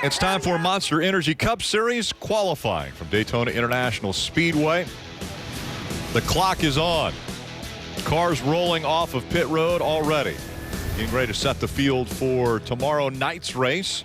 It's time for Monster Energy Cup Series qualifying from Daytona International Speedway. The clock is on. Cars rolling off of pit road already. Getting ready to set the field for tomorrow night's race.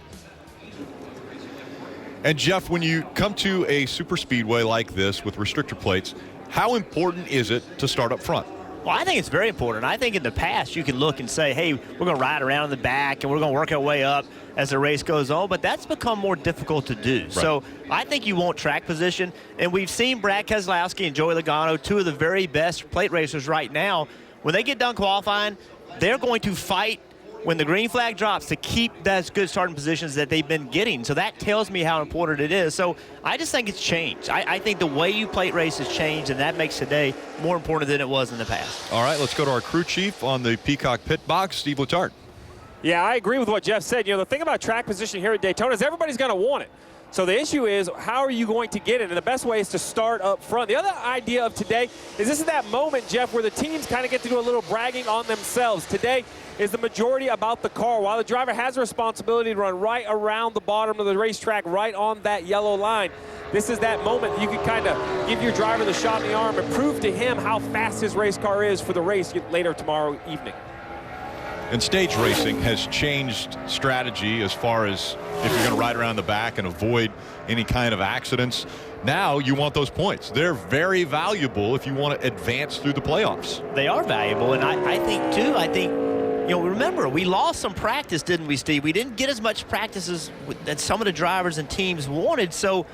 And Jeff, when you come to a super speedway like this with restrictor plates, how important is it to start up front? Well, I think it's very important. I think in the past you can look and say, hey, we're going to ride around in the back and we're going to work our way up as the race goes on, but that's become more difficult to do. Right. So I think you want track position, and we've seen Brad Keselowski and Joey Logano, two of the very best plate racers right now. When they get done qualifying, they're going to fight when the green flag drops to keep those good starting positions that they've been getting. So that tells me how important it is. So I just think it's changed. I think the way you plate race has changed, and that makes today more important than it was in the past. All right, let's go to our crew chief on the Peacock pit box, Steve Letarte. Yeah, I agree with what Jeff said. You know, the thing about track position here at Daytona is everybody's going to want it. So the issue is, how are you going to get it? And the best way is to start up front. The other idea of today is this is that moment, Jeff, where the teams kind of get to do a little bragging on themselves. Today is the majority about the car. While the driver has a responsibility to run right around the bottom of the racetrack, right on that yellow line, this is that moment that you can kind of give your driver the shot in the arm and prove to him how fast his race car is for the race later tomorrow evening. And stage racing has changed strategy as far as if you're going to ride around the back and avoid any kind of accidents. Now you want those points. They're very valuable if you want to advance through the playoffs. They are valuable, and I think, too, you know, remember, we lost some practice, didn't we, Steve? We didn't get as much practice as that some of the drivers and teams wanted. So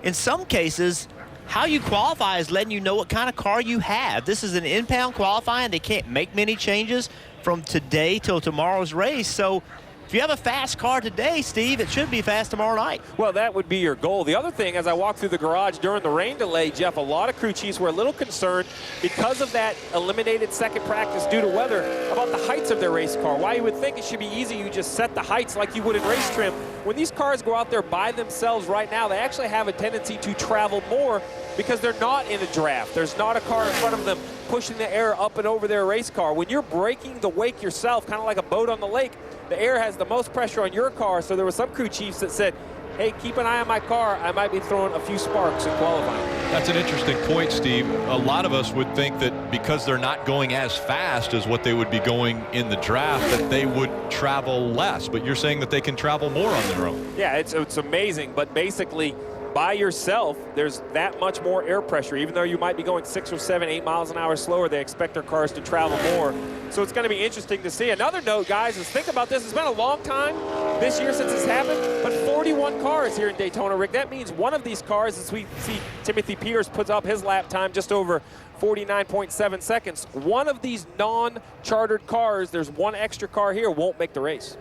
in some cases, how you qualify is letting you know what kind of car you have. This is an impound qualifying. They can't make many changes from today till tomorrow's race. So if you have a fast car today, Steve, it should be fast tomorrow night. Well, that would be your goal. The other thing, as I walked through the garage during the rain delay, Jeff, a lot of crew chiefs were a little concerned because of that eliminated second practice due to weather about the heights of their race car. Why you would think it should be easy, you just set the heights like you would in race trim. When these cars go out there by themselves right now, they actually have a tendency to travel more because they're not in a draft. There's not a car in front of them pushing the air up and over their race car. When you're breaking the wake yourself, kind of like a boat on the lake, the air has the most pressure on your car. So there were some crew chiefs that said, hey, keep an eye on my car. I might be throwing a few sparks in qualifying. That's an interesting point, Steve. A lot of us would think that because they're not going as fast as what they would be going in the draft, that they would travel less. But you're saying that they can travel more on their own. Yeah, it's amazing. But basically, by yourself, there's that much more air pressure. Even though you might be going 6 or 7, 8 miles an hour slower, they expect their cars to travel more. So it's going to be interesting to see. Another note, guys, is think about this. It's been a long time this year since this happened, but 41 cars here in Daytona, Rick. That means one of these cars, as we see Timothy Peters puts up his lap time just over 49.7 seconds. One of these non-chartered cars, there's one extra car here, won't make the race.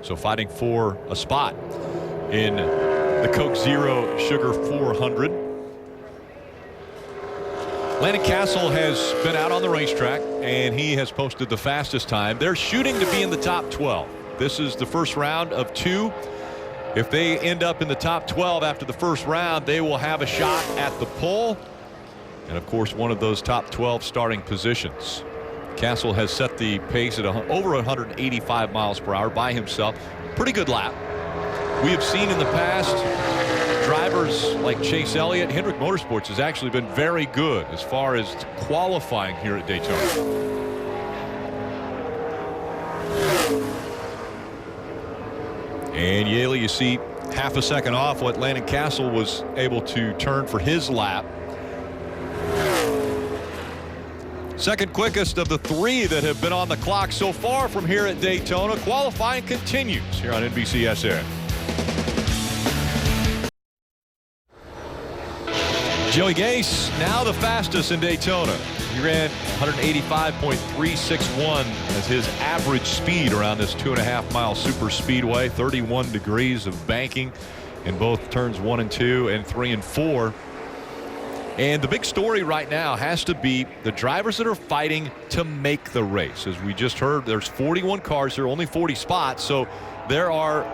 So fighting for a spot in the Coke Zero Sugar 400. Landon Castle has been out on the racetrack, and he has posted the fastest time. They're shooting to be in the top 12. This is the first round of 2. If they end up in the top 12 after the first round, they will have a shot at the pole. And, of course, one of those top 12 starting positions. Castle has set the pace at over 185 miles per hour by himself. Pretty good lap. We have seen in the past drivers like Chase Elliott. Hendrick Motorsports has actually been very good as far as qualifying here at Daytona. And Yaley, you see half a second off what Landon Castle was able to turn for his lap. Second quickest of the 3 that have been on the clock so far from here at Daytona. Qualifying continues here on NBCSN. Joey Gase, now the fastest in Daytona. He ran 185.361 as his average speed around this 2.5-mile super speedway. 31 degrees of banking in both turns 1 and 2 and 3 and 4. And the big story right now has to be the drivers that are fighting to make the race. As we just heard, there's 41 cars. There are only 40 spots. So there are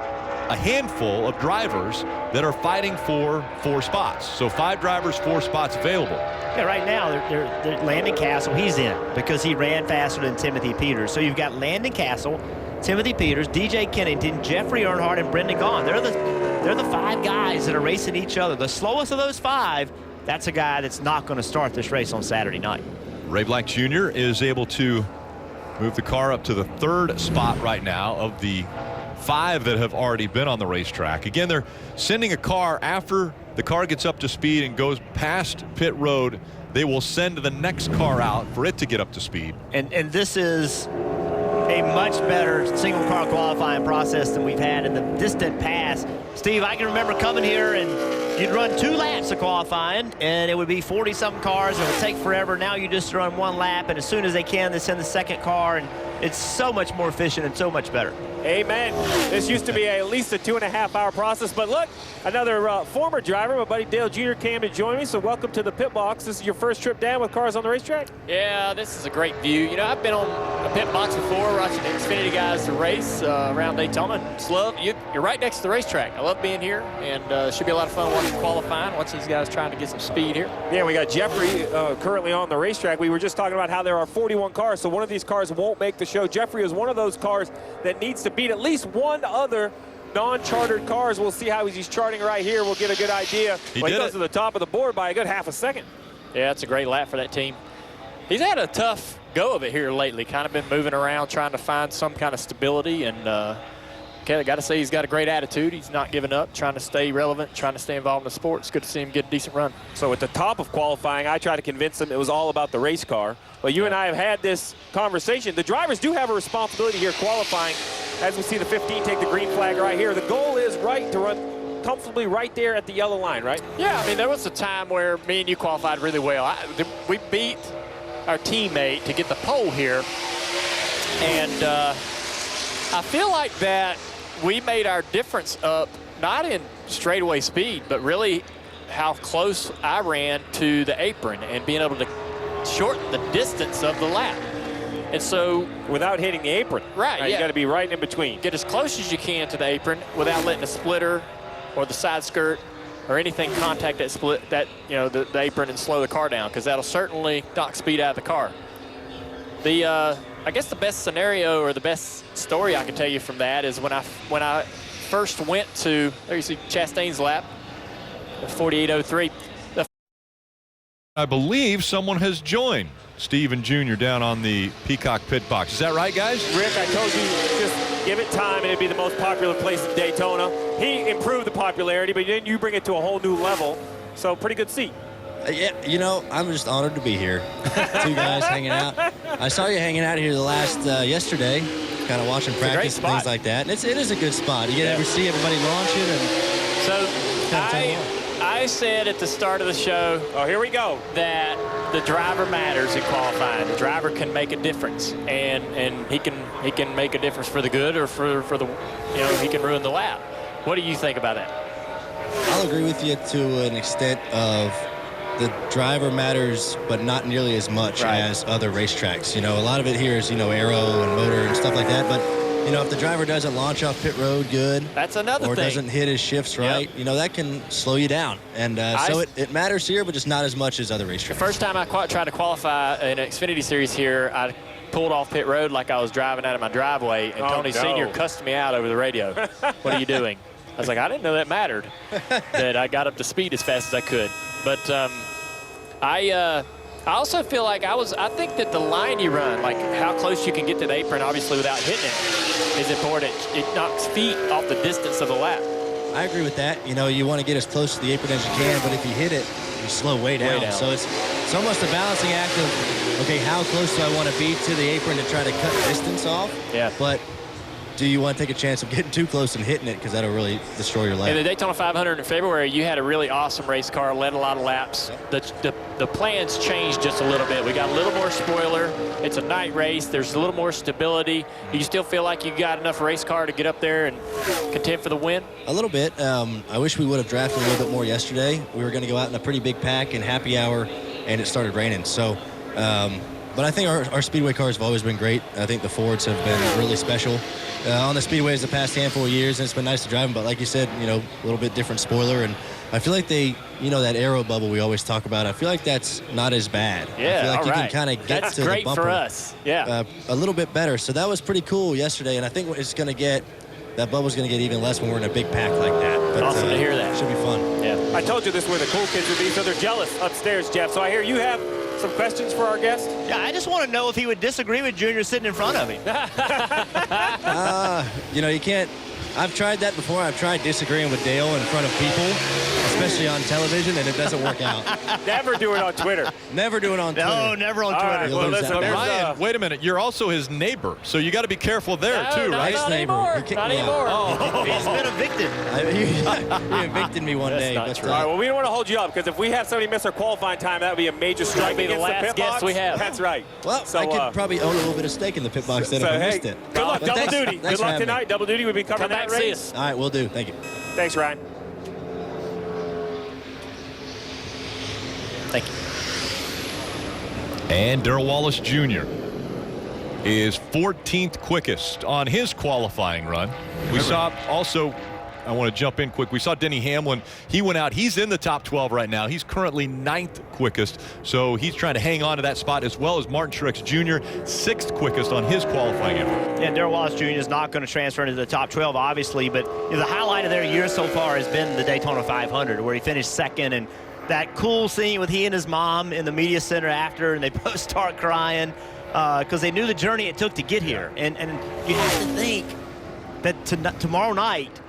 a handful of drivers that are fighting for 4 spots. So 5 drivers, 4 spots available. Yeah, right now, they're Landon Castle, he's in because he ran faster than Timothy Peters. So you've got Landon Castle, Timothy Peters, DJ Kennington, Jeffrey Earnhardt, and Brendan Gaughan. They're the they're the 5 guys that are racing each other. The slowest of those 5, that's a guy that's not going to start this race on Saturday night. Ray Black Jr. is able to move the car up to the 3rd spot right now of the 5 that have already been on the racetrack. Again, they're sending a car after the car gets up to speed and goes past pit road. They will send the next car out for it to get up to speed. And this is a much better single car qualifying process than we've had in the distant past. Steve, I can remember coming here and you'd run 2 laps of qualifying and it would be 40-something cars. It would take forever. Now you just run 1 lap, and as soon as they can, they send the second car, and it's so much more efficient and so much better. Amen. This used to be at least a 2.5-hour process, but look, another former driver, my buddy Dale Jr. came to join me, so welcome to the pit box. This is your first trip down with cars on the racetrack? Yeah, this is a great view. You know, I've been on a pit box before, watching the Xfinity guys race around Daytona. Just love, you're right next to the racetrack. I love being here, and should be a lot of fun watching qualifying, watching these guys trying to get some speed here. Yeah, we got Jeffrey currently on the racetrack. We were just talking about how there are 41 cars, so one of these cars won't make the show. Jeffrey is one of those cars that needs to beat at least one other non-chartered cars. We'll see how he's charting right here. We'll get a good idea. He goes to the top of the board by a good half a second. Yeah, it's a great lap for that team. He's had a tough go of it here lately, kind of been moving around, trying to find some kind of stability, and I got to say he's got a great attitude. He's not giving up, trying to stay relevant, trying to stay involved in the sport. It's good to see him get a decent run. So at the top of qualifying, I tried to convince him it was all about the race car. But you and I have had this conversation. The drivers do have a responsibility here qualifying. As we see the 15 take the green flag right here. The goal is to run comfortably right there at the yellow line, right? Yeah, I mean, there was a time where me and you qualified really well. We beat our teammate to get the pole here. And I feel like that we made our difference up, not in straightaway speed, but really how close I ran to the apron and being able to shorten the distance of the lap. And so, without hitting the apron. Right, yeah. You got to be right in between. Get as close as you can to the apron without letting the splitter or the side skirt or anything contact that the apron and slow the car down, because that'll certainly knock speed out of the car. I guess the best scenario or the best story I can tell you from that is when I first went to, there you see Chastain's lap, the 48.03. I believe someone has joined Steven Jr. down on the Peacock pit box. Is that right, guys? Rick, I told you, just give it time and it'd be the most popular place in Daytona. He improved the popularity, but then you bring it to a whole new level. So pretty good seat. Yeah, you know, I'm just honored to be here. 2 guys hanging out. I saw you hanging out here yesterday, kind of watching practice and things like that. And it is a good spot. You get to see everybody launch it. And so I said at the start of the show, here we go, that the driver matters in qualifying. The driver can make a difference, and he can make a difference for the good or for the, he can ruin the lap. What do you think about that? I'll agree with you to an extent of the driver matters, but not nearly as much as other racetracks. You know, a lot of it here is, aero and motor and stuff like that, but if the driver doesn't launch off pit road good, that's another thing. Or doesn't hit his shifts right, that can slow you down. And so it matters here, but just not as much as other racetracks. The first time I tried to qualify in an Xfinity Series here, I pulled off pit road like I was driving out of my driveway, and Tony Sr. cussed me out over the radio. What are you doing? I was like, I didn't know that mattered, that I got up to speed as fast as I could. But I also feel like I think that the line you run, like how close you can get to the apron, obviously without hitting it, is important. It knocks feet off the distance of the lap. I agree with that. You want to get as close to the apron as you can, but if you hit it, you slow way down. So it's almost a balancing act of, okay, how close do I want to be to the apron to try to cut distance off? Yeah. But do you want to take a chance of getting too close and hitting it, because that'll really destroy your lap? In the Daytona 500 in February, you had a really awesome race car, led a lot of laps. The plans changed just a little bit. We got a little more spoiler. It's a night race. There's a little more stability. Do you still feel like you got enough race car to get up there and contend for the win? A little bit. I wish we would have drafted a little bit more yesterday. We were going to go out in a pretty big pack in happy hour, and it started raining. So, but I think our Speedway cars have always been great. I think the Fords have been really special on the Speedways the past handful of years, and it's been nice to drive them. But like you said, a little bit different spoiler, and I feel like they, that aero bubble we always talk about, I feel like that's not as bad. Yeah, I feel like you can kind of get that's to the bumper. That's great for us. Yeah. A little bit better. So that was pretty cool yesterday, and I think it's going to get, that bubble's going to get even less when we're in a big pack like that. But, Awesome to hear that. Should be fun. Yeah. I told you this is where the cool kids would be, so they're jealous upstairs, Jeff. So I hear you have some questions for our guest. Yeah, I just want to know if he would disagree with Junior sitting in front of him. You know, you can't. I've tried that before. I've tried disagreeing with Dale in front of people, especially on television, and it doesn't work out. Never do it on Twitter. Never do it on Twitter. No, never on All Twitter. right, You'll well, lose listen, that But there's, Ryan, wait a minute. You're also his neighbor, so you got to be careful there, No, too, no, right? Not Neighbor. anymore. He kicked Not me out. anymore. Oh. He's been evicted. He evicted me one That's day. not but, true. all right, well, we don't want to hold you up because if we have somebody miss our qualifying time, that would be a major strike be the against last pit guest box. we have. That's right. well, So, I could probably own a little bit of stake in the pit box then if I hey, missed it. good luck, But double thanks- duty. thanks Good for luck having me. tonight. Double duty would be covering Come that back, see race. us. All right, will do. Thank you. Thanks, Ryan. Thank you. And Darrell Wallace Jr. is 14th quickest on his qualifying run. We saw also, I want to jump in quick. We saw Denny Hamlin. He went out. He's in the top 12 right now. He's currently 9th quickest. So he's trying to hang on to that spot, as well as Martin Truex Jr., 6th quickest on his qualifying effort. Yeah, Darrell Wallace Jr. is not going to transfer into the top 12, obviously, but the highlight of their year so far has been the Daytona 500, where he finished second, and that cool scene with he and his mom in the media center after, and they both start crying because they knew the journey it took to get here. And you have to think that tomorrow night,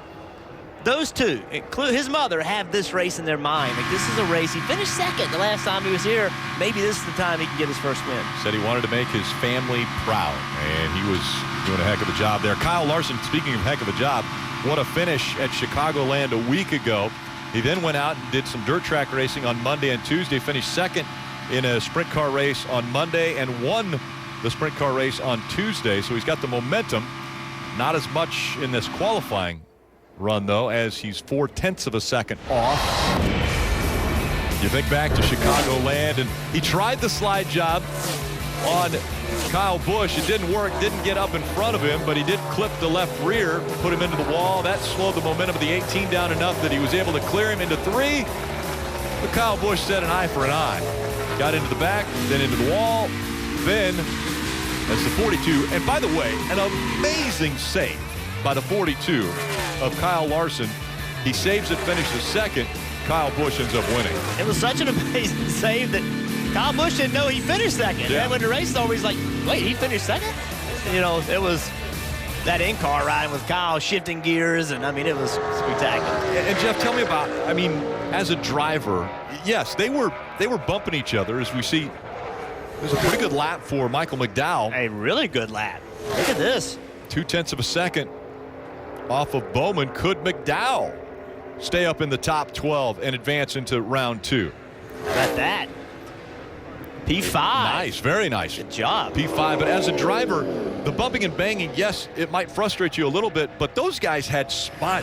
those two, including his mother, have this race in their mind. Like, this is a race. He finished second the last time he was here. Maybe this is the time he can get his first win. Said he wanted to make his family proud, and he was doing a heck of a job there. Kyle Larson, speaking of heck of a job, what a finish at Chicagoland a week ago. He then went out and did some dirt track racing on Monday and Tuesday, finished second in a sprint car race on Monday, and won the sprint car race on Tuesday. So he's got the momentum. Not as much in this qualifying run, though, as he's 0.4 of a second off. You think back to Chicagoland, and he tried the slide job on Kyle Busch. It didn't work, didn't get up in front of him, but he did clip the left rear, put him into the wall. That slowed the momentum of the 18 down enough that he was able to clear him into 3. But Kyle Busch said an eye for an eye. Got into the back, then into the wall, then as the 42. And by the way, an amazing save by the 42 of Kyle Larson. He saves it, finishes second. Kyle Busch ends up winning. It was such an amazing save that Kyle Busch didn't know he finished second. Yeah. And when the race is over, he's like, wait, he finished second? You know, it was that in-car ride with Kyle shifting gears, and I mean, it was spectacular. And Jeff, tell me about, I mean, as a driver, yes, they were bumping each other, as we see. It was a pretty good lap for Michael McDowell. A really good lap. Look at this. 0.2 of a second off of Bowman. Could McDowell stay up in the top 12 and advance into round 2? Got that. P5. Nice, very nice. Good job. P5, but as a driver, the bumping and banging, yes, it might frustrate you a little bit, but those guys had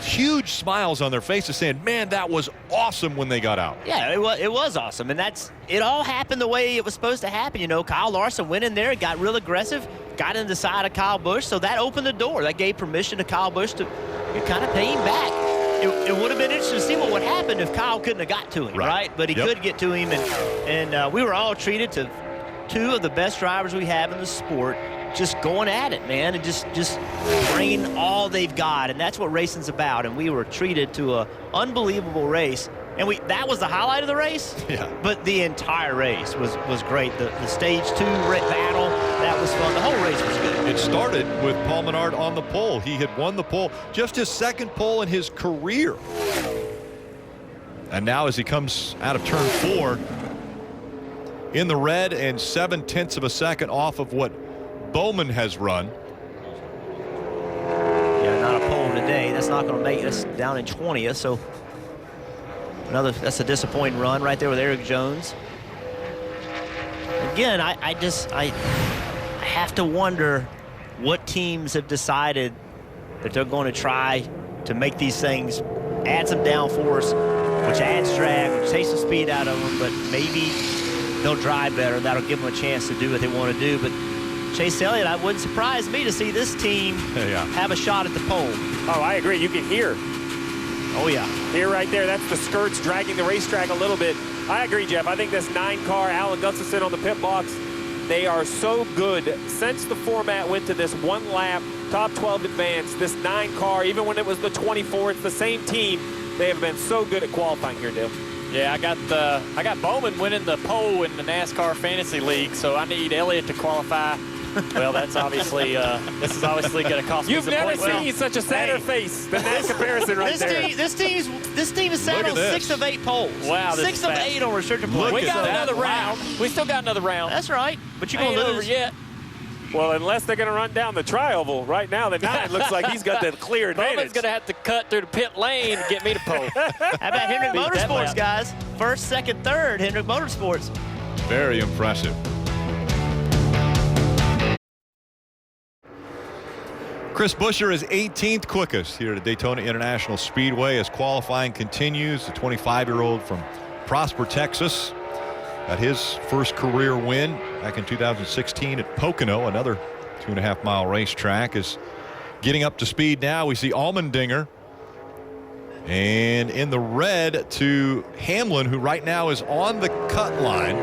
huge smiles on their faces saying, man, that was awesome when they got out. Yeah, it was awesome, and it all happened the way it was supposed to happen. You know, Kyle Larson went in there, got real aggressive, got in the side of Kyle Busch, so that opened the door. That gave permission to Kyle Busch to kind of pay him back. It would have been interesting to see what would happen if Kyle couldn't have got to him, right? But he could get to him, and we were all treated to two of the best drivers we have in the sport, just going at it, man, and just bringing all they've got, and that's what racing's about. And we were treated to an unbelievable race, and that was the highlight of the race. Yeah. But the entire race was great. The stage 2 battle, that was fun. The whole race was good. It started with Paul Menard on the pole. He had won the pole, just his second pole in his career. And now as he comes out of turn 4 in the red and 0.7 of a second off of what Bowman has run. Yeah, not a pole today. That's not going to make us down in 20th. So that's a disappointing run right there with Eric Jones. Again, I have to wonder what teams have decided that they're going to try to make these things add some downforce, which adds drag, which takes some speed out of them, but maybe they'll drive better. That'll give them a chance to do what they want to do. But Chase Elliott, it wouldn't surprise me to see this team have a shot at the pole. Oh, I agree. You can hear. Oh, yeah. Here right there, that's the skirts dragging the racetrack a little bit. I agree, Jeff. I think this 9-car, Alan Gustafson on the pit box, they are so good. Since the format went to this one lap, top 12 advance, this 9-car, even when it was the 24, it's the same team. they have been so good at qualifying here, Dale. Yeah, I got Bowman winning the pole in the NASCAR Fantasy League, so I need Elliott to qualify. Well, that's obviously this is obviously going to cost me You've some never points. seen such a sadder face than that comparison right there. This team is sat Look at on this. 6 of 8 poles. Wow, this 6 is of fast. 8 on restricted Look points. We got at that. another round. We still got another round. That's right, but you're going Ain't to over lose. yet. Well, unless they're going to run down the tri-oval right now, the 9 looks like he's got the clear Bowman's advantage. going to have to cut through the pit lane to get me to pole. How about Hendrick Beat that Motorsports, lap. guys? First, second, third, Hendrick Motorsports. Very impressive. Chris Buescher is 18th quickest here at Daytona International Speedway as qualifying continues. The 25-year-old from Prosper, Texas, got his first career win back in 2016 at Pocono, another 2.5-mile racetrack, is getting up to speed now. We see Allmendinger, and in the red to Hamlin, who right now is on the cut line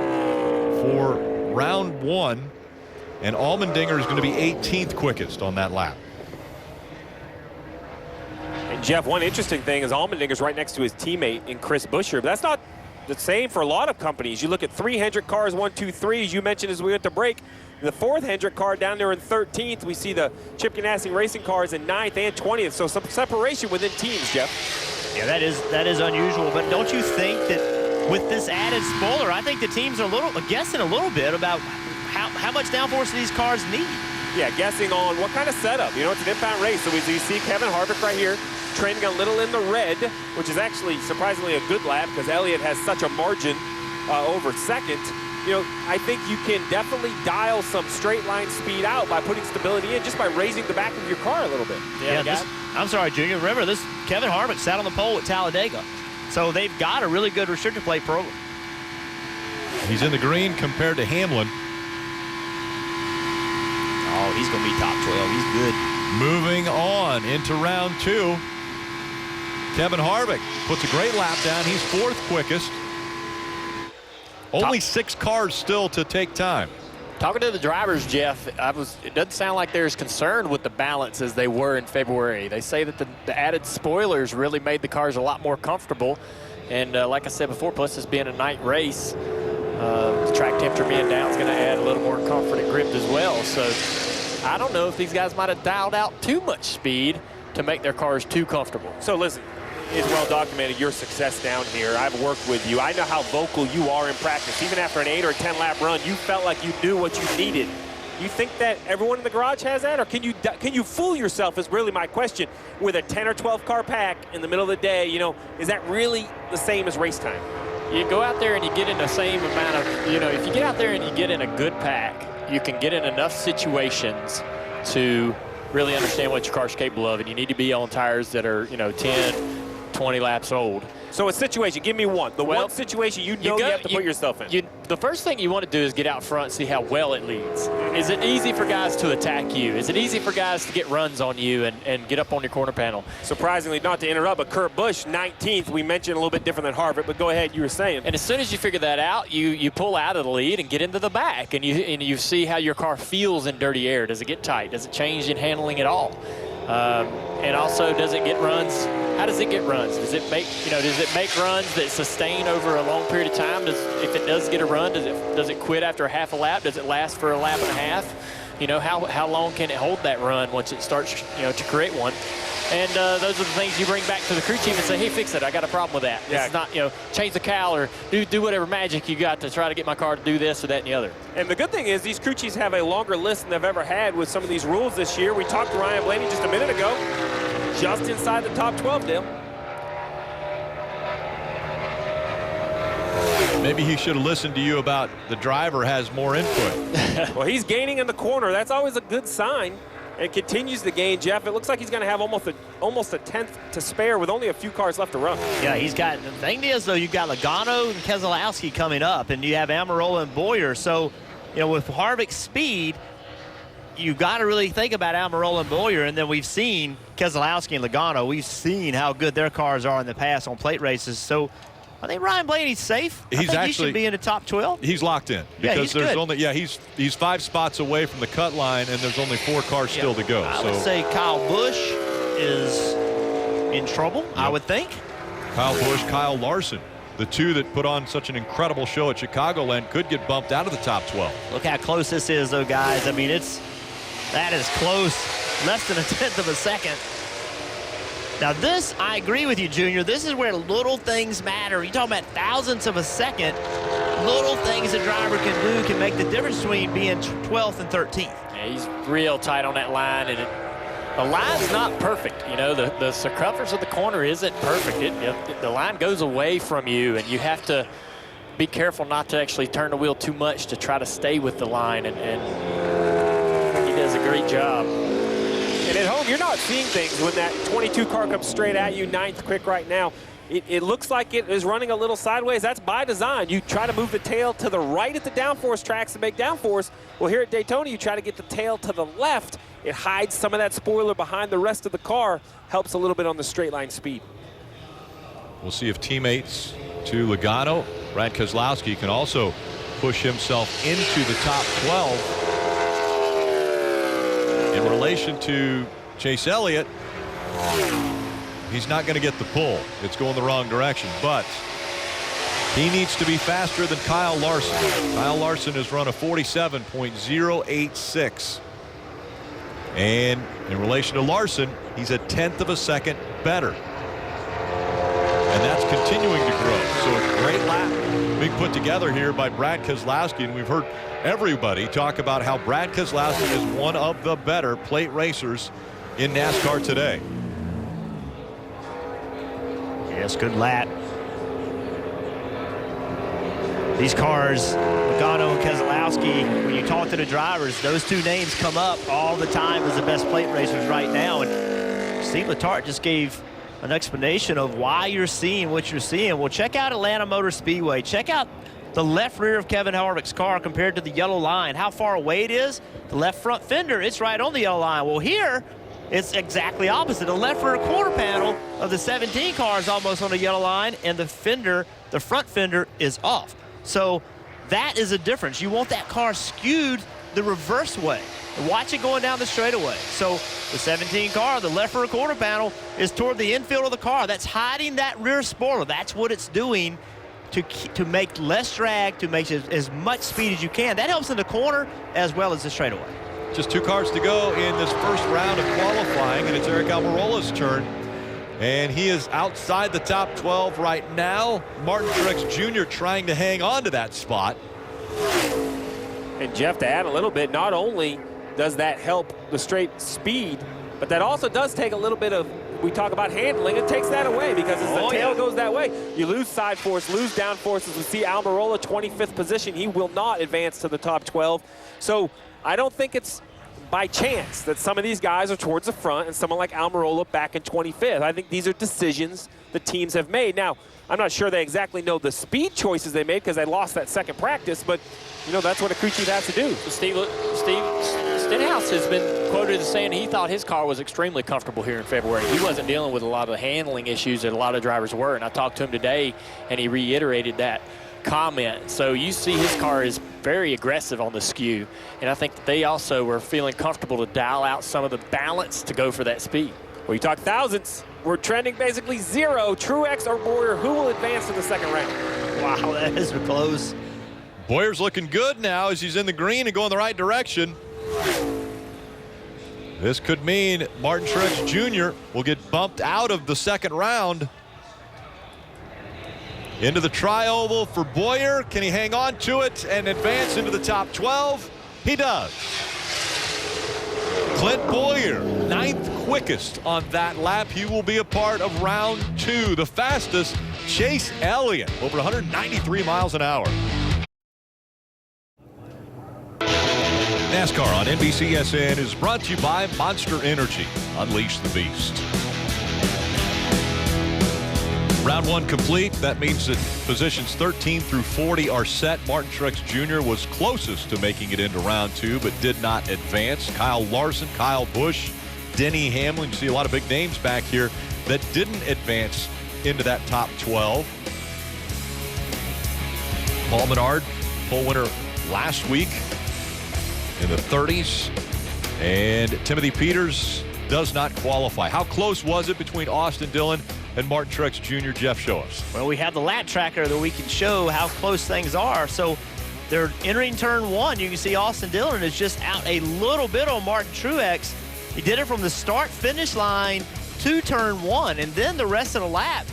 for round 1, and Allmendinger is going to be 18th quickest on that lap. And Jeff, one interesting thing is Allmendinger's right next to his teammate in Chris Buescher, but that's not the same for a lot of companies. You look at 3 Hendrick cars, 1, 2, 3, as you mentioned as we went to break. The 4th Hendrick car down there in 13th. We see the Chip Ganassi Racing cars in 9th and 20th. So some separation within teams, Jeff. Yeah, that is unusual. But don't you think that with this added spoiler, I think the teams are guessing a little bit about how much downforce these cars need. Yeah, guessing on what kind of setup. You know, it's an impound race. So we see Kevin Harvick right here training a little in the red, which is actually surprisingly a good lap because Elliott has such a margin over second. You know, I think you can definitely dial some straight line speed out by putting stability in just by raising the back of your car a little bit. I'm sorry, Junior. Remember, this Kevin Harvick sat on the pole at Talladega. So they've got a really good restrictor plate program. He's in the green compared to Hamlin. Oh, he's going to be top 12. He's good. Moving on into round 2. Kevin Harvick puts a great lap down. He's 4th quickest. Only 6 cars still to take time. Talking to the drivers, Jeff, it doesn't sound like they're as concerned with the balance as they were in February. They say that the added spoilers really made the cars a lot more comfortable. And like I said before, plus this being a night race, the track temperature being down is going to add a little more comfort and grip as well. So I don't know if these guys might have dialed out too much speed to make their cars too comfortable. So listen, it's well documented your success down here. I've worked with you. I know how vocal you are in practice. Even after an 8 or 10 lap run, you felt like you knew what you needed. You think that everyone in the garage has that, or can you fool yourself is really my question with a 10 or 12 car pack in the middle of the day? You know, is that really the same as race time? You go out there and you get in the same amount of, you know, if you get out there and you get in a good pack, you can get in enough situations to really understand what your car's capable of, and you need to be on tires that are, you know, 10, 20 laps old. So a situation, give me one. One situation you have to put yourself in. The first thing you want to do is get out front and see how well it leads. Is it easy for guys to attack you? Is it easy for guys to get runs on you and get up on your corner panel? Surprisingly, not to interrupt, but Kurt Busch, 19th, we mentioned a little bit different than Harvick, but go ahead, you were saying. And as soon as you figure that out, you pull out of the lead and get into the back, and you see how your car feels in dirty air. Does it get tight? Does it change in handling at all? And also, does it get runs? How does it get runs? Does it make runs that sustain over a long period of time? If it does get a run, does it quit after a half a lap? Does it last for a lap and a half? You know, how long can it hold that run once it starts, you know, to create one? And those are the things you bring back to the crew chief and say, hey, fix it. I got a problem with that. It's not, you know, change the cowl or do whatever magic you got to try to get my car to do this or that and the other. And the good thing is these crew chiefs have a longer list than they've ever had with some of these rules this year. We talked to Ryan Blaney just a minute ago, just inside the top 12, Dale. Maybe he should have listened to you about the driver has more input. Well, he's gaining in the corner. That's always a good sign. And continues to gain, Jeff. It looks like he's going to have almost a tenth to spare with only a few cars left to run. Yeah, he's got, the thing is, though, you've got Logano and Keselowski coming up, and you have Almirola and Boyer. So, you know, with Harvick's speed, you got to really think about Almirola and Boyer. And then we've seen Keselowski and Logano. We've seen how good their cars are in the past on plate races. So I think Ryan Blaney's safe. I think he should be in the top 12. He's locked in because he's good. he's 5 spots away from the cut line, and there's only 4 cars still to go. I would say Kyle Busch is in trouble, I would think. Kyle Busch, Kyle Larson, the two that put on such an incredible show at Chicagoland, could get bumped out of the top 12. Look how close this is, though, guys. I mean, that is close, less than a tenth of a second. Now this, I agree with you, Junior. This is where little things matter. You're talking about thousandths of a second. Little things a driver can do can make the difference between being 12th and 13th. Yeah, he's real tight on that line, and the line's not perfect. You know, the circumference of the corner isn't perfect. The line goes away from you, and you have to be careful not to actually turn the wheel too much to try to stay with the line, and he does a great job. And at home, you're not seeing things when that 22 car comes straight at you, 9th quick right now. It looks like it is running a little sideways. That's by design. You try to move the tail to the right at the downforce tracks to make downforce. Well, here at Daytona, you try to get the tail to the left. It hides some of that spoiler behind the rest of the car, helps a little bit on the straight line speed. We'll see if teammates to Logano, Brad Keselowski, can also push himself into the top 12. In relation to Chase Elliott, he's not going to get the pull. It's going the wrong direction, but he needs to be faster than Kyle Larson. Kyle Larson has run a 47.086. And in relation to Larson, he's a tenth of a second better. And that's continuing to grow. So a great lap being put together here by Brad Keselowski. And we've heard everybody talk about how Brad Keselowski is one of the better plate racers in NASCAR today. Yes, good lap. These cars, Logano and Keselowski, when you talk to the drivers, those two names come up all the time as the best plate racers right now. And Steve Letarte just gave an explanation of why you're seeing what you're seeing. Well, check out Atlanta Motor Speedway. Check out the left rear of Kevin Harvick's car compared to the yellow line, how far away it is. The left front fender, it's right on the yellow line. Well, here, it's exactly opposite. The left rear quarter panel of the 17 car is almost on the yellow line, and the fender, the front fender, is off. So that is a difference. You want that car skewed the reverse way. And watch it going down the straightaway. So the 17 car, the left rear quarter panel, is toward the infield of the car. That's hiding that rear spoiler. That's what it's doing to make less drag, to make as much speed as you can. That helps in the corner as well as the straightaway. Just 2 cars to go in this first round of qualifying, and it's Eric Almirola's turn. And he is outside the top 12 right now. Martin Truex Jr. trying to hang on to that spot. And Jeff, to add a little bit, not only does that help the straight speed, but that also does take a little bit of, we talk about handling, it takes that away, because as the tail goes that way, you lose side force, lose down force. As we see Almirola 25th position, he will not advance to the top 12. So I don't think it's by chance that some of these guys are towards the front and someone like Almirola back in 25th. I think these are decisions the teams have made. Now, I'm not sure they exactly know the speed choices they made because they lost that second practice, but you know, that's what a crew chief has to do. Steve Stenhouse has been quoted as saying he thought his car was extremely comfortable here in February. He wasn't dealing with a lot of the handling issues that a lot of drivers were, and I talked to him today, and he reiterated that comment. So you see his car is very aggressive on the skew, and I think that they also were feeling comfortable to dial out some of the balance to go for that speed. Well, you talk thousandths. We're trending basically 0. Truex or Bowyer, who will advance to the second round? Wow, that is close. Boyer's looking good now as he's in the green and going the right direction. This could mean Martin Truex Jr. will get bumped out of the second round. Into the tri-oval for Bowyer. Can he hang on to it and advance into the top 12? He does. Clint Bowyer, 9th quickest on that lap. He will be a part of round 2. The fastest, Chase Elliott, over 193 miles an hour. NASCAR on NBCSN is brought to you by Monster Energy. Unleash the beast. Round 1 complete. That means that positions 13 through 40 are set. Martin Truex Jr. was closest to making it into round 2, but did not advance. Kyle Larson, Kyle Busch, Denny Hamlin. You see a lot of big names back here that didn't advance into that top 12. Paul Menard, pole winner last week in the 30s. And Timothy Peters does not qualify. How close was it between Austin Dillon and Martin Truex Jr. Jeff, show us. Well, we have the lap tracker that we can show how close things are. So they're entering turn 1. You can see Austin Dillon is just out a little bit on Martin Truex. He did it from the start-finish line to turn 1, and then the rest of the lap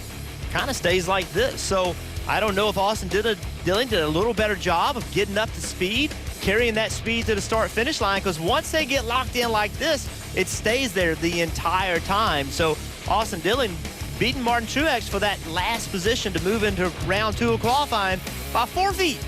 kind of stays like this. So I don't know if Austin Dillon did a little better job of getting up to speed, carrying that speed to the start-finish line, because once they get locked in like this, it stays there the entire time. So Austin Dillon beating Martin Truex for that last position to move into round 2 of qualifying by 4 feet.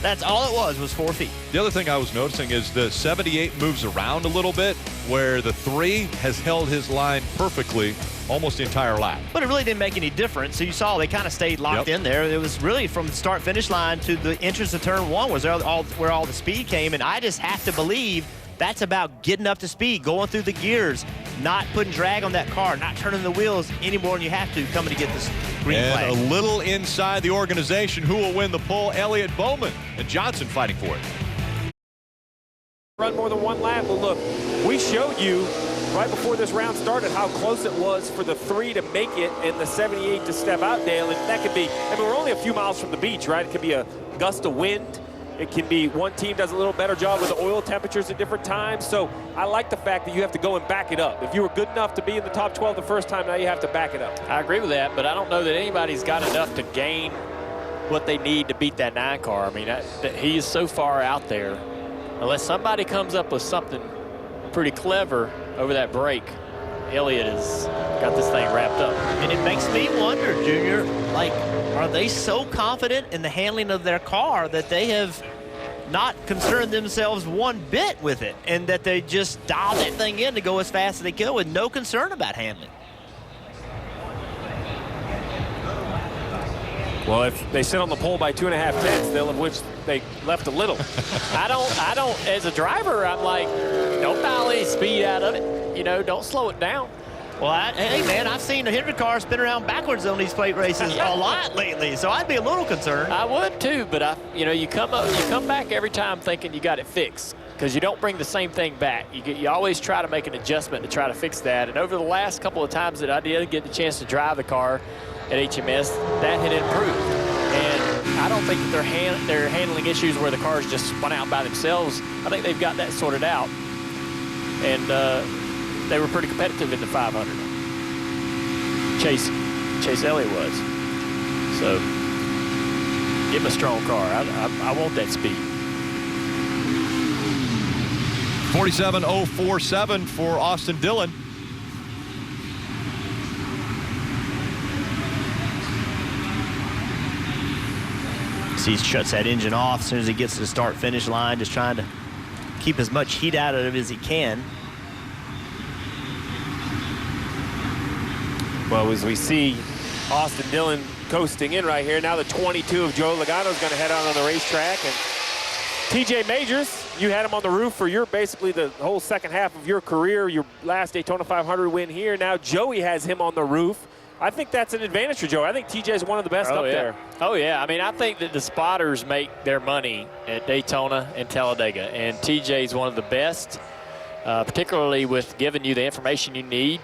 That's all it was 4 feet. The other thing I was noticing is the 78 moves around a little bit, where the 3 has held his line perfectly almost the entire lap. But it really didn't make any difference. So you saw they kind of stayed locked in there. It was really from the start-finish line to the entrance of turn 1 was where all the speed came. And I just have to believe that's about getting up to speed, going through the gears, not putting drag on that car, not turning the wheels any more than you have to coming to get this green flag. And a little inside the organization, who will win the pole? Elliott Bowman and Johnson fighting for it. Run more than one lap. Well, look, we showed you right before this round started how close it was for the 3 to make it and the 78 to step out, Dale. And that could be, I mean, we're only a few miles from the beach, right? It could be a gust of wind. It can be one team does a little better job with the oil temperatures at different times. So I like the fact that you have to go and back it up. If you were good enough to be in the top 12 the first time, now you have to back it up. I agree with that, but I don't know that anybody's got enough to gain what they need to beat that 9 car. I mean, he is so far out there. Unless somebody comes up with something pretty clever over that break, Elliott has got this thing wrapped up. And it makes me wonder, Junior, like, are they so confident in the handling of their car that they have not concerned themselves one bit with it, and that they just dial that thing in to go as fast as they can with no concern about handling? Well, if they sit on the pole by 2.5 tenths, they'll have wished they left a little. I don't, as a driver, I'm like, don't dial any speed out of it. You know, don't slow it down. Well, hey, man, I've seen the Hendrick car spin around backwards on these plate races a lot lately, so I'd be a little concerned. I would too, but you come back every time thinking you got it fixed, because you don't bring the same thing back. You always try to make an adjustment to try to fix that. And over the last couple of times that I did get the chance to drive the car at HMS, that had improved. And I don't think that they're handling issues where the cars just spun out by themselves. I think they've got that sorted out. And they were pretty competitive in the 500. Chase Elliott was. So give him a strong car. I want that speed. 47.047 for Austin Dillon. See, he shuts that engine off as soon as he gets to the start-finish line, just trying to keep as much heat out of it as he can. Well, as we see Austin Dillon coasting in right here, now the 22 of Joe Logano is going to head out on the racetrack. And TJ Majors, you had him on the roof for basically the whole second half of your career, your last Daytona 500 win here. Now Joey has him on the roof. I think that's an advantage for Joey. I think TJ is one of the best up there. Oh, yeah. I mean, I think that the spotters make their money at Daytona and Talladega, and TJ is one of the best. Particularly with giving you the information you need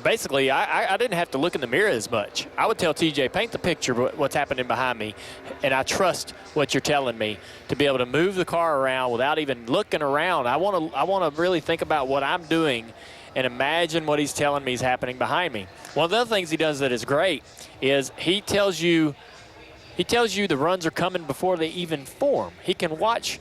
basically, I didn't have to look in the mirror as much. I would tell TJ, paint the picture of what's happening behind me, and I trust what you're telling me to be able to move the car around without even looking around. I want to really think about what I'm doing and imagine what he's telling me is happening behind me. One of the other things he does that is great is he tells you the runs are coming before they even form. He can watch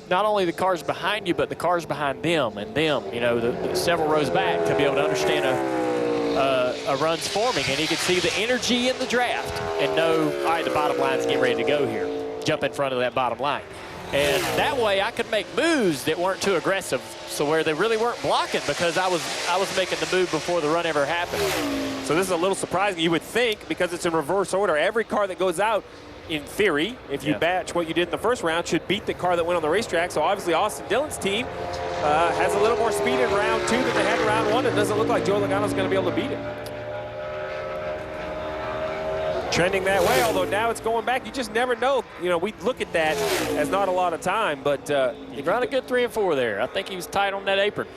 not only the cars behind you, but the cars behind them and them, you know, the several rows back, to be able to understand a run's forming. And he can see the energy in the draft and know, all right, the bottom line's getting ready to go here. Jump in front of that bottom line. And that way I could make moves that weren't too aggressive, so where they really weren't blocking, because I was making the move before the run ever happened. So this is a little surprising. You would think, because it's in reverse order, every car that goes out, in theory, if you batch what you did in the first round, should beat the car that went on the racetrack. So obviously Austin Dillon's team has a little more speed in round 2 than they had in round 1. It doesn't look like Joe Logano's going to be able to beat it. Trending that way, although now it's going back. You just never know. You know, we look at that as not a lot of time, but he ran a good 3 and 4 there. I think he was tight on that apron.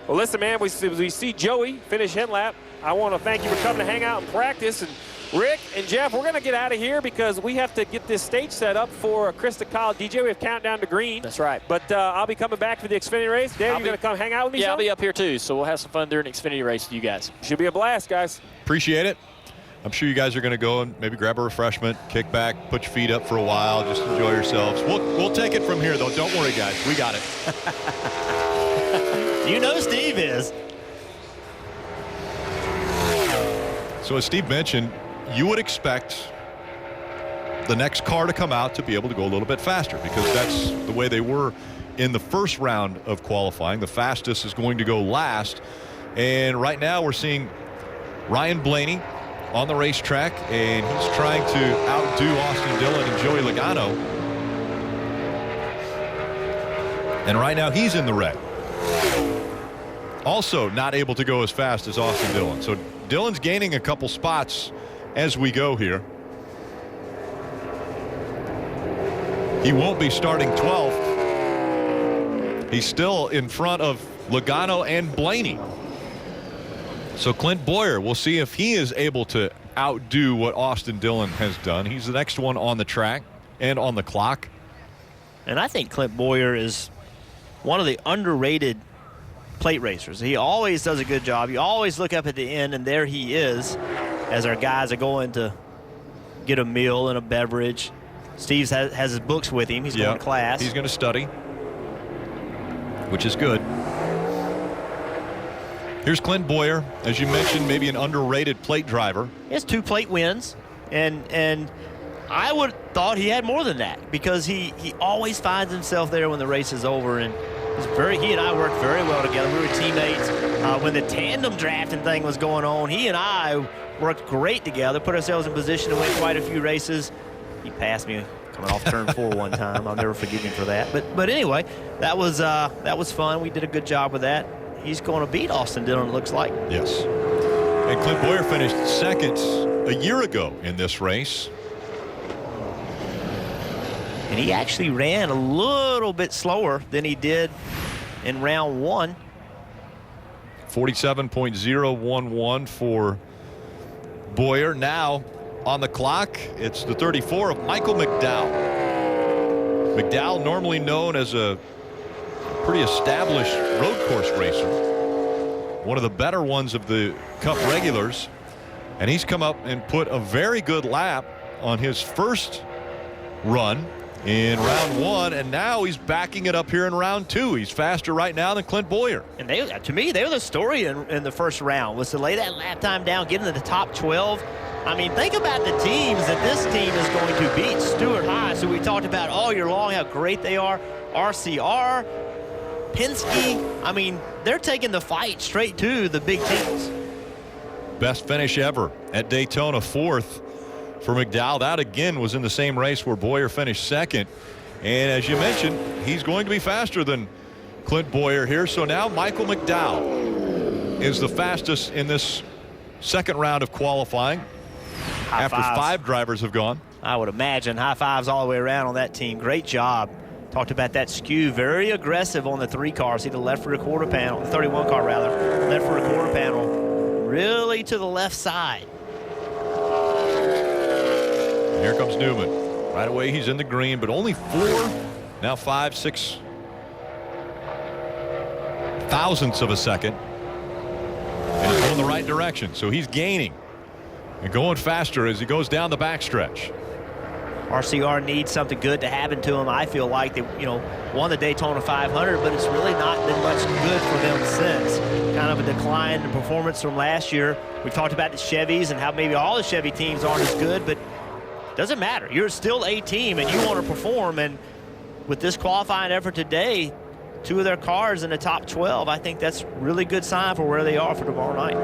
Well, listen, man, we see Joey finish head lap I want to thank you for coming to hang out and practice. And Rick and Jeff, we're going to get out of here because we have to get this stage set up for Krista Kyle DJ. We have countdown to green. That's right. But I'll be coming back for the Xfinity race. Dave, you going to come hang out with me? Yeah, son? I'll be up here too, so we'll have some fun during the Xfinity race with you guys. Should be a blast, guys. Appreciate it. I'm sure you guys are going to go and maybe grab a refreshment, kick back, put your feet up for a while, just enjoy yourselves. We'll take it from here, though. Don't worry, guys. We got it. You know Steve is. So as Steve mentioned, you would expect the next car to come out to be able to go a little bit faster because that's the way they were in the first round of qualifying. The fastest is going to go last. And right now we're seeing Ryan Blaney on the racetrack, and he's trying to outdo Austin Dillon and Joey Logano. And right now he's in the red. Also not able to go as fast as Austin Dillon. So Dillon's gaining a couple spots as we go here. He won't be starting 12th. He's still in front of Logano and Blaney. So Clint Boyer, we'll see if he is able to outdo what Austin Dillon has done. He's the next one on the track and on the clock. And I think Clint Boyer is one of the underrated plate racers. He always does a good job. You always look up at the end, and there he is as our guys are going to get a meal and a beverage. Steve has his books with him. He's going to class. He's going to study, which is good. Here's Clint Boyer, as you mentioned, maybe an underrated plate driver. He has 2 plate wins, and I would have thought he had more than that because he always finds himself there when the race is over, and he and I worked very well together. We were teammates. When the tandem drafting thing was going on, he and I worked great together, put ourselves in position to win quite a few races. He passed me coming off turn 4 one time. I'll never forgive him for that. But anyway, that was fun. We did a good job with that. He's going to beat Austin Dillon, it looks like. Yes. And Clint Boyer finished second a year ago in this race. And he actually ran a little bit slower than he did in round 1. 47.011 for Boyer. Now on the clock, it's the 34 of Michael McDowell. McDowell, normally known as a pretty established road course racer, one of the better ones of the Cup regulars, and he's come up and put a very good lap on his first run in round 1, and now he's backing it up here in round 2. He's faster right now than Clint Boyer. And to me, they were the story in the first round, was to lay that lap time down, get into the top 12. I mean, think about the teams that this team is going to beat. Stewart Haas, who we talked about all year long, how great they are. RCR, Penske. I mean, they're taking the fight straight to the big teams. Best finish ever at Daytona, 4th for McDowell. That again was in the same race where Boyer finished second. And as you mentioned, he's going to be faster than Clint Boyer here. So now Michael McDowell is the fastest in this second round of qualifying. High after fives. 5 drivers have gone. I would imagine high fives all the way around on that team. Great job. Talked about that skew, very aggressive on the 3 car. See the left rear quarter panel, the 31 car rather, left rear quarter panel, really to the left side. And here comes Newman. Right away he's in the green, but only 4, now 5, 6 thousandths of a second. And he's going the right direction, so he's gaining and going faster as he goes down the backstretch. RCR needs something good to happen to them. I feel like they, won the Daytona 500, but it's really not been much good for them since. Kind of a decline in performance from last year. We talked about the Chevys and how maybe all the Chevy teams aren't as good, but it doesn't matter. You're still a team and you want to perform. And with this qualifying effort today, 2 of their cars in the top 12, I think that's really good sign for where they are for tomorrow night.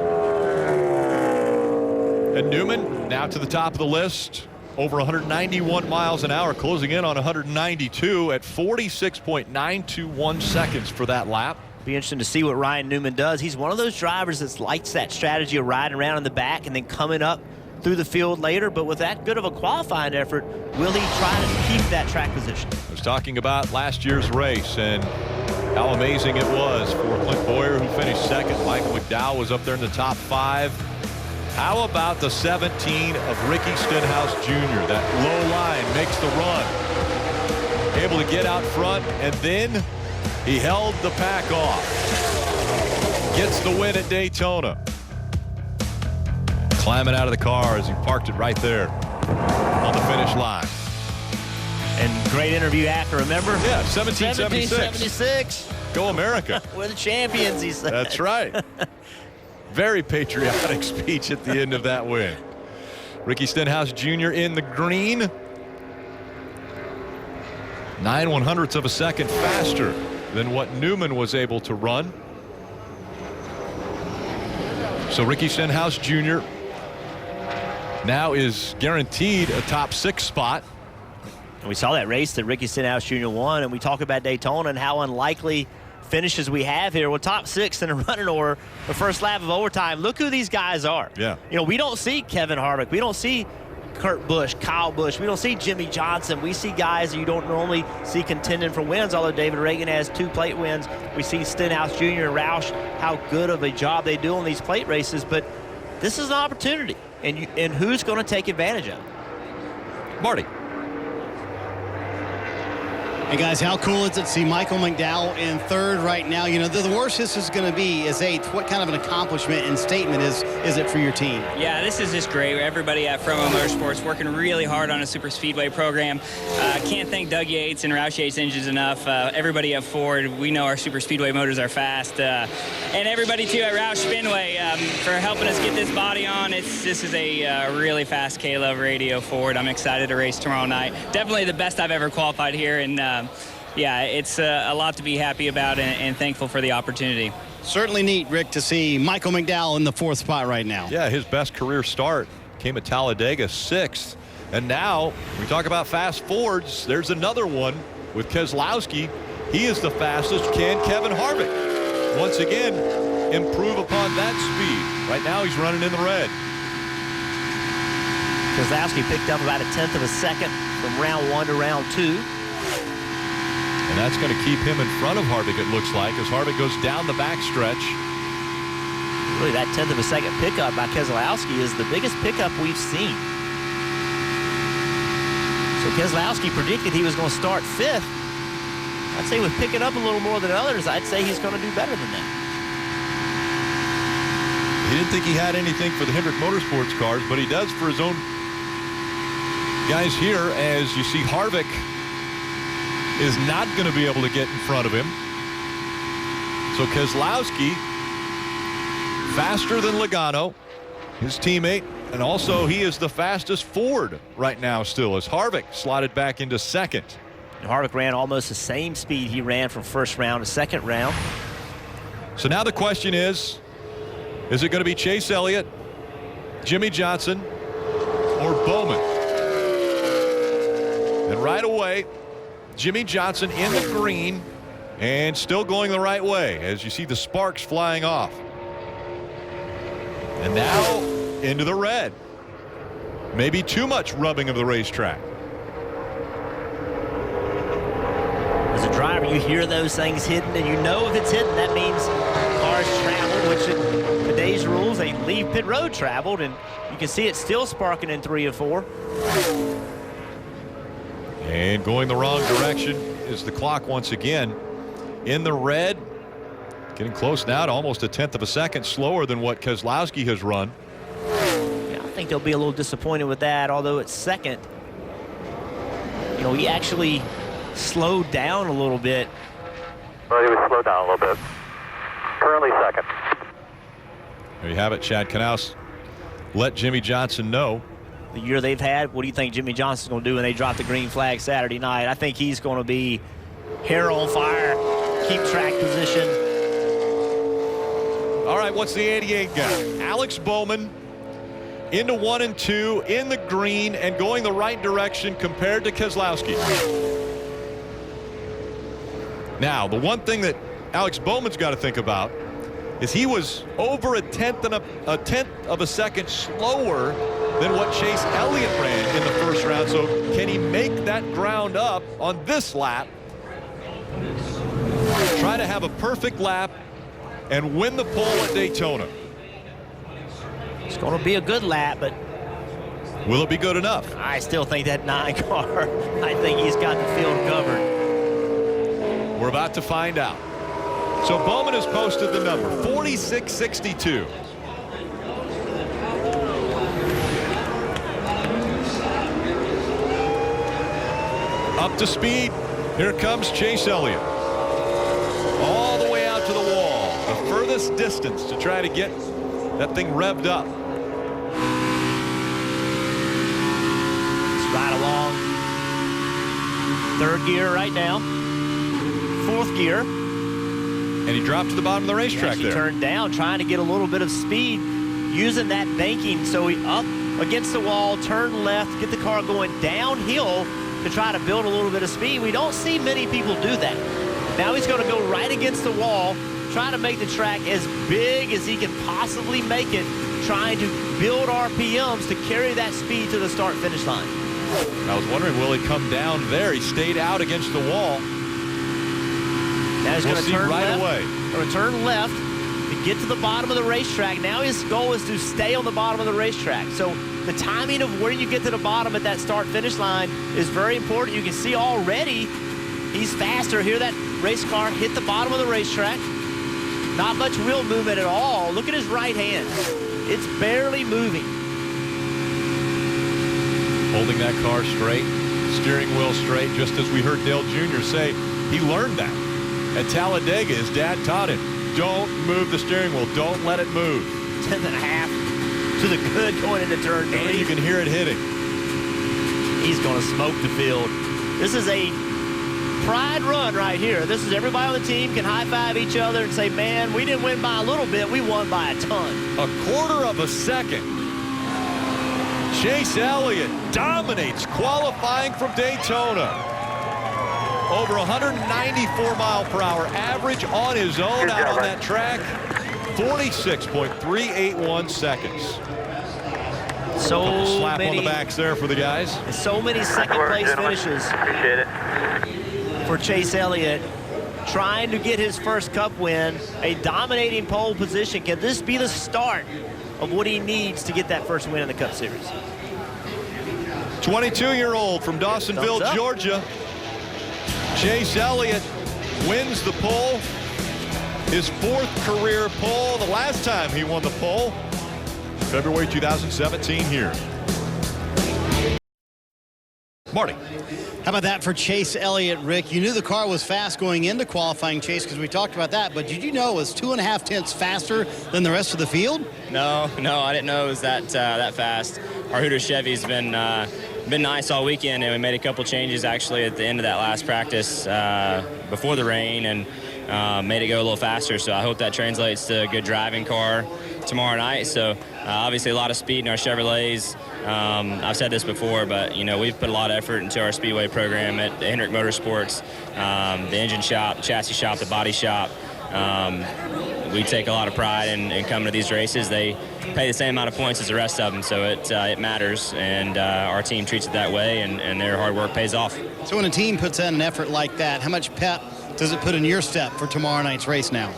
And Newman now to the top of the list. Over 191 miles an hour, closing in on 192 at 46.921 seconds for that lap. Be interesting to see what Ryan Newman does. He's one of those drivers that likes that strategy of riding around in the back and then coming up through the field later. But with that good of a qualifying effort, will he try to keep that track position? I was talking about last year's race and how amazing it was for Clint Boyer, who finished second. Michael McDowell was up there in the top 5. How about the 17 of Ricky Stenhouse Jr.? That low line makes the run. Able to get out front, and then he held the pack off. Gets the win at Daytona. Climbing out of the car as he parked it right there on the finish line. And great interview after, remember? Yeah, 1776. 1776. Go America. We're the champions, he said. That's right. Very patriotic speech at the end of that win. Ricky Stenhouse Jr. in the green. 9/100ths of a second faster than what Newman was able to run. So Ricky Stenhouse Jr. now is guaranteed a top 6 spot. And we saw that race that Ricky Stenhouse Jr. won, and we talk about Daytona and how unlikely finishes we have here. Well, top 6 in a running order, the first lap of overtime. Look who these guys are. Yeah. You know, we don't see Kevin Harvick. We don't see Kurt Busch, Kyle Busch. We don't see Jimmy Johnson. We see guys you don't normally see contending for wins, although David Reagan has 2 plate wins. We see Stenhouse Jr. and Roush, how good of a job they do on these plate races. But this is an opportunity, and who's going to take advantage of it? Marty. Hey guys, how cool is it to see Michael McDowell in 3rd right now? You know, the worst this is going to be is 8th. What kind of an accomplishment and statement is it for your team? Yeah, this is just great. Everybody at Fromo Motorsports working really hard on a super speedway program. Can't thank Doug Yates and Roush Yates Engines enough. Everybody at Ford, we know our super speedway motors are fast. And everybody too at Roush Spinway for helping us get this body on. This is a really fast K-Love radio Ford. I'm excited to race tomorrow night. Definitely the best I've ever qualified here, and yeah, it's a lot to be happy about and thankful for the opportunity. Certainly neat, Rick, to see Michael McDowell in the 4th spot right now. Yeah, his best career start came at Talladega, 6th. And now we talk about fast Fords. There's another one with Keselowski. He is the fastest. Can Kevin Harvick once again improve upon that speed? Right now he's running in the red. Keselowski picked up about a 1/10 of a second from round 1 to round 2. And that's going to keep him in front of Harvick, it looks like, as Harvick goes down the backstretch. Really, that 1/10 of a second pickup by Keselowski is the biggest pickup we've seen. So Keselowski predicted he was going to start 5th. I'd say with picking up a little more than others, I'd say he's going to do better than that. He didn't think he had anything for the Hendrick Motorsports cars, but he does for his own guys here, as you see Harvick is not going to be able to get in front of him. So Keselowski faster than Logano, his teammate, and also he is the fastest Ford right now still, as Harvick slotted back into 2nd. And Harvick ran almost the same speed he ran from 1st round to 2nd round. So now the question is it going to be Chase Elliott, Jimmy Johnson, or Bowman? And right away, Jimmy Johnson in the green and still going the right way as you see the sparks flying off. And now into the red. Maybe too much rubbing of the racetrack. As a driver, you hear those things hidden, and you know if it's hidden, that means cars traveled, which in today's rules, they leave pit road traveled, and you can see it still sparking in 3 and 4. And going the wrong direction is the clock once again. In the red, getting close now to almost a 1/10 of a second slower than what Keselowski has run. Yeah, I think they'll be a little disappointed with that, although at 2nd, you know, he actually slowed down a little bit. Well, he was slowed down a little bit. Currently 2nd. There you have it. Chad Knaus let Jimmy Johnson know. The year they've had, what do you think Jimmy Johnson's going to do when they drop the green flag Saturday night? I think he's going to be hair on fire, keep track position. All right, what's the 88 got? Alex Bowman into 1 and 2 in the green and going the right direction compared to Keselowski. Now, the one thing that Alex Bowman's got to think about is he was over a 1/10 of a second slower than what Chase Elliott ran in the 1st round. So can he make that ground up on this lap? Try to have a perfect lap and win the pole at Daytona. It's going to be a good lap, but will it be good enough? I still think that 9 car, I think he's got the field covered. We're about to find out. So Bowman has posted the number 46.62. Up to speed. Here comes Chase Elliott. All the way out to the wall. The furthest distance to try to get that thing revved up. It's right along. 3rd gear right now. 4th gear. And he dropped to the bottom of the racetrack there. He turned down, trying to get a little bit of speed, using that banking. So he up against the wall, turn left, get the car going downhill to try to build a little bit of speed. We don't see many people do that. Now he's going to go right against the wall, trying to make the track as big as he can possibly make it, trying to build RPMs to carry that speed to the start-finish line. I was wondering, will he come down there? He stayed out against the wall. Now he's We'll going to see turn right left, away. or turn left to get to the bottom of the racetrack. Now his goal is to stay on the bottom of the racetrack. So the timing of where you get to the bottom at that start-finish line is very important. You can see already he's faster. Hear that race car hit the bottom of the racetrack. Not much wheel movement at all. Look at his right hand. It's barely moving. Holding that car straight, steering wheel straight, just as we heard Dale Jr. say he learned that at Talladega. His dad taught him, don't move the steering wheel, don't let it move. 10.5 to the good going into turn 3. And you can hear it hitting. He's going to smoke the field. This is a pride run right here. This is everybody on the team can high-five each other and say, man, we didn't win by a little bit, we won by a ton. A quarter of a second. Chase Elliott dominates qualifying from Daytona. Over 194-mile-per-hour average on his own out on that track. 46.381 seconds. So slap many on the backs there for the guys. So many second-place finishes. Appreciate it. For Chase Elliott, trying to get his first Cup win, a dominating pole position. Can this be the start of what he needs to get that first win in the Cup Series? 22-year-old from Dawsonville, Georgia. Chase Elliott wins the pole. His 4th career pole. The last time he won the pole, February 2017 here. Marty. How about that for Chase Elliott, Rick? You knew the car was fast going into qualifying, Chase, because we talked about that, but did you know it was 2.5 tenths faster than the rest of the field? No, I didn't know it was that fast. Our Hooters Chevy's been nice all weekend, and we made a couple changes actually at the end of that last practice before the rain, and made it go a little faster. So I hope that translates to a good driving car tomorrow night. So obviously a lot of speed in our Chevrolets. I've said this before, but we've put a lot of effort into our speedway program at Hendrick Motorsports, the engine shop, the chassis shop, the body shop. We take a lot of pride in coming to these races. They pay the same amount of points as the rest of them, so it matters, and our team treats it that way, and their hard work pays off. So when a team puts in an effort like that, how much pep does it put in your step for tomorrow night's race now?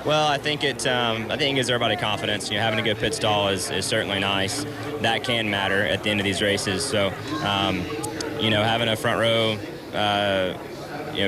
Well, I think it gives everybody confidence. Having a good pit stall is certainly nice. That can matter at the end of these races. So, having a front row,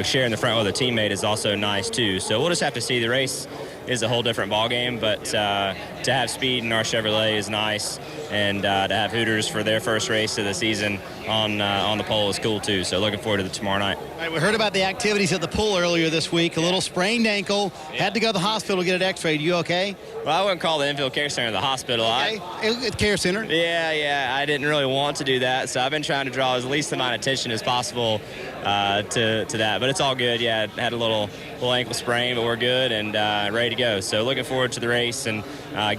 sharing the front row with a teammate is also nice too. So we'll just have to see. The race is a whole different ball game, but to have speed in our Chevrolet is nice, and to have Hooters for their first race of the season on the pole is cool too. So looking forward to tomorrow night. All right, we heard about the activities at the pool earlier this week. A little sprained ankle. Had to go to the hospital to get it x-rayed. You okay? Well, I wouldn't call the infield care center the hospital. Okay. Care center? Yeah. I didn't really want to do that, so I've been trying to draw as least amount of attention as possible to that. But it's all good. Yeah, had a little ankle sprain, but we're good and ready to go. So looking forward to the race, and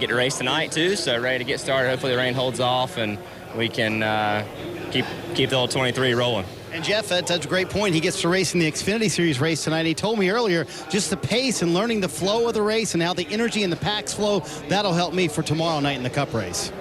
get to race tonight too. So ready to get started. Hopefully the rain holds off and we can keep the old 23 rolling. And Jeff, that's a great point. He gets to race in the Xfinity Series race tonight. He told me earlier, just the pace and learning the flow of the race and how the energy and the packs flow, that'll help me for tomorrow night in the Cup race.